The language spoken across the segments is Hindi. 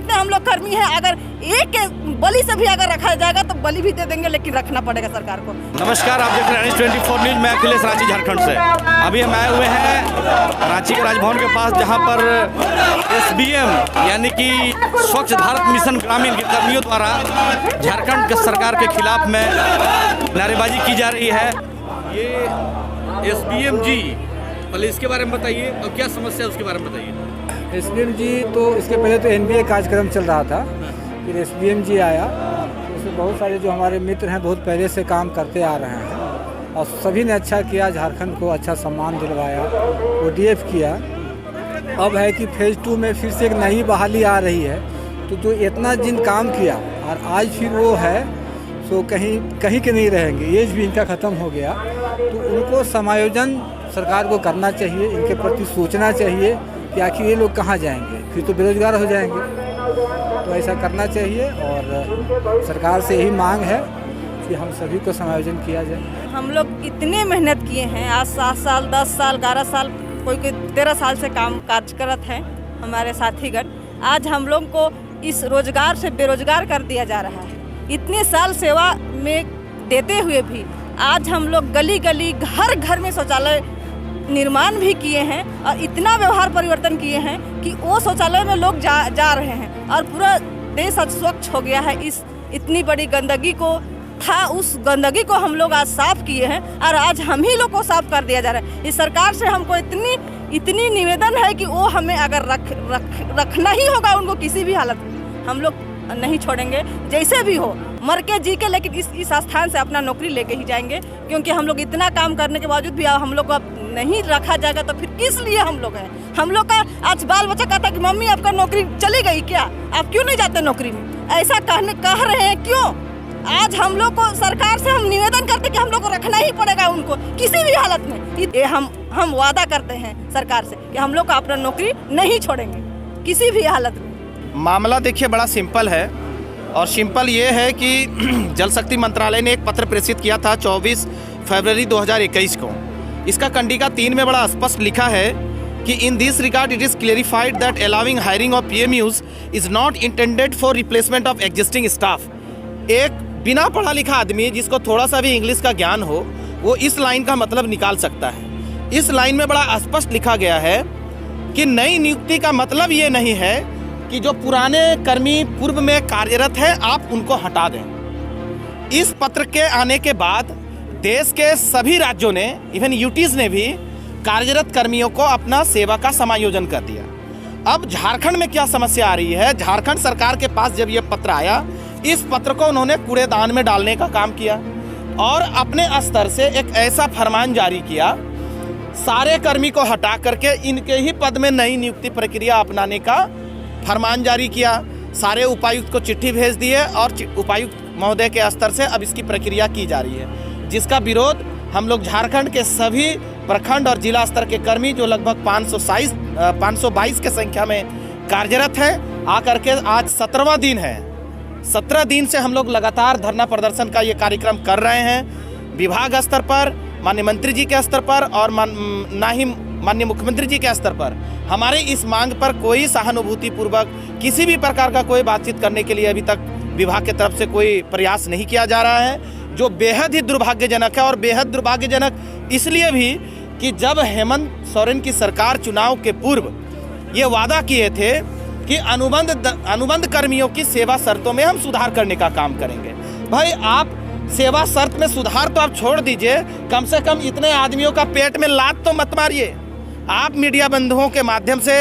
इतने हम लोग कर्मी हैं, अगर एक बलि से भी अगर रखा जाएगा तो बलि भी दे देंगे, लेकिन रखना पड़ेगा सरकार को। नमस्कार, आप देख रहे हैं 24 न्यूज। मैं अखिलेश, रांची झारखंड से। अभी हम आए हुए हैं रांची के राजभवन के पास, जहां पर SBM यानी कि स्वच्छ भारत मिशन ग्रामीण के कर्मियों द्वारा झारखंड के सरकार के खिलाफ में नारेबाजी की जा रही है। ये SBM जी, पहले इसके बारे में बताइए और क्या समस्या है उसके बारे में बताइए। SBM जी तो इसके पहले तो NBA कार्यक्रम चल रहा था, फिर SBM जी आया। उसमें बहुत सारे जो हमारे मित्र हैं बहुत पहले से काम करते आ रहे हैं और सभी ने अच्छा किया, झारखंड को अच्छा सम्मान दिलवाया, ODF किया। अब है कि फेज़ 2 में फिर से एक नई बहाली आ रही है, तो जो इतना जिन काम किया और आज फिर वो है तो कहीं के नहीं रहेंगे, एज भी इनका ख़त्म हो गया। तो उनको समायोजन सरकार को करना चाहिए, इनके प्रति सोचना चाहिए कि आखिर ये लोग कहाँ जाएंगे, फिर तो बेरोजगार हो जाएंगे। तो ऐसा करना चाहिए और सरकार से यही मांग है कि हम सभी को समायोजन किया जाए। हम लोग इतने मेहनत किए हैं, आज 7 साल 10 साल 11 साल कोई 13 साल से काम काज करत हैं हमारे साथीगण। आज हम लोग को इस रोजगार से बेरोजगार कर दिया जा रहा है। इतने साल सेवा में देते हुए भी आज हम लोग गली गली घर घर में शौचालय निर्माण भी किए हैं और इतना व्यवहार परिवर्तन किए हैं कि वो शौचालय में लोग जा रहे हैं और पूरा देश आज स्वच्छ हो गया है। इस इतनी बड़ी गंदगी को था, उस गंदगी को हम लोग आज साफ किए हैं और आज हम ही लोग को साफ कर दिया जा रहा है। इस सरकार से हमको इतनी निवेदन है कि वो हमें अगर रखना ही होगा उनको किसी भी हालत में, हम लोग नहीं छोड़ेंगे, जैसे भी हो मर के जी के, लेकिन इस स्थान से अपना नौकरी लेके ही जाएंगे। क्योंकि हम लोग इतना काम करने के बावजूद भी हम लोग को अब नहीं रखा जाएगा तो फिर किस लिए हम लोग हैं। हम लोग का आज बाल बच्चा कहता है कि मम्मी आपका नौकरी चली गई क्या, आप क्यों नहीं जाते नौकरी में, ऐसा कह रहे हैं क्यों। आज हम लोग को सरकार से हम निवेदन करते कि हम लोग को रखना ही पड़ेगा उनको किसी भी हालत में। ये हम वादा करते हैं सरकार से कि हम लोग को अपना नौकरी नहीं छोड़ेंगे किसी भी हालत में। मामला देखिए बड़ा सिंपल है और सिंपल ये है कि जल शक्ति मंत्रालय ने एक पत्र प्रेषित किया था 24 फरवरी 2021 को। इसका कंडिका 3 में बड़ा स्पष्ट लिखा है कि in this regard it is clarified that allowing hiring of PMUs is not intended for replacement of existing staff. एक बिना पढ़ा लिखा आदमी जिसको थोड़ा सा भी इंग्लिश का ज्ञान हो वो इस लाइन का मतलब निकाल सकता है। इस लाइन में बड़ा स्पष्ट लिखा गया है कि नई नियुक्ति का मतलब ये नहीं है कि जो पुराने कर्मी पूर्व में कार्यरत हैं आप उनको हटा दें। इस पत्र के आने के बाद देश के सभी राज्यों ने, इवन यूटीज ने भी कार्यरत कर्मियों को अपना सेवा का समायोजन कर दिया। अब झारखंड में क्या समस्या आ रही है, झारखंड सरकार के पास जब ये पत्र आया, इस पत्र को उन्होंने कूड़ेदान में डालने का काम किया और अपने स्तर से एक ऐसा फरमान जारी किया, सारे कर्मी को हटा करके इनके ही पद में नई नियुक्ति प्रक्रिया अपनाने का फरमान जारी किया। सारे उपायुक्त को चिट्ठी भेज दी है और उपायुक्त महोदय के स्तर से अब इसकी प्रक्रिया की जा रही है, जिसका विरोध हम लोग झारखंड के सभी प्रखंड और जिला स्तर के कर्मी जो लगभग 522 के संख्या में कार्यरत हैं आकर के आज 17वां दिन है। 17 दिन से हम लोग लगातार धरना प्रदर्शन का ये कार्यक्रम कर रहे हैं। विभाग स्तर पर, माननीय मंत्री जी के स्तर पर और ना ही माननीय मुख्यमंत्री जी के स्तर पर हमारे इस मांग पर कोई सहानुभूति पूर्वक किसी भी प्रकार का कोई बातचीत करने के लिए अभी तक विभाग की तरफ से कोई प्रयास नहीं किया जा रहा है, जो बेहद ही दुर्भाग्यजनक है। और बेहद दुर्भाग्यजनक इसलिए भी कि जब हेमंत सोरेन की सरकार चुनाव के पूर्व ये वादा किए थे कि अनुबंध कर्मियों की सेवा शर्तों में हम सुधार करने का काम करेंगे। भाई आप सेवा शर्त में सुधार तो आप छोड़ दीजिए, कम से कम इतने आदमियों का पेट में लात तो मत मारिए। आप मीडिया बंधुओं के माध्यम से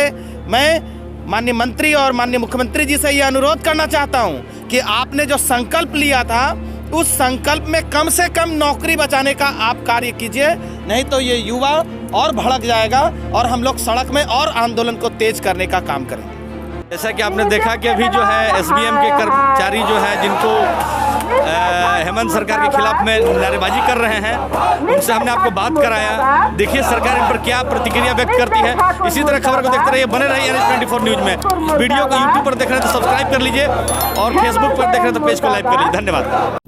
मैं माननीय मंत्री और माननीय मुख्यमंत्री जी से ये अनुरोध करना चाहता हूँ कि आपने जो संकल्प लिया था उस संकल्प में कम से कम नौकरी बचाने का आप कार्य कीजिए, नहीं तो ये युवा और भड़क जाएगा और हम लोग सड़क में और आंदोलन को तेज करने का काम करेंगे। जैसा कि आपने देखा कि अभी जो है SBM के कर्मचारी जो है जिनको हेमंत सरकार के खिलाफ में नारेबाजी कर रहे हैं, उनसे हमने आपको बात कराया। देखिए सरकार इन पर क्या प्रतिक्रिया व्यक्त करती है। इसी तरह खबर को देखते रहिए, बने रहिए NH24 न्यूज में। वीडियो को YouTube पर देख रहे हैं तो सब्सक्राइब कर लीजिए और Facebook पर देख रहे हैं तो पेज को लाइक कर लीजिए। धन्यवाद।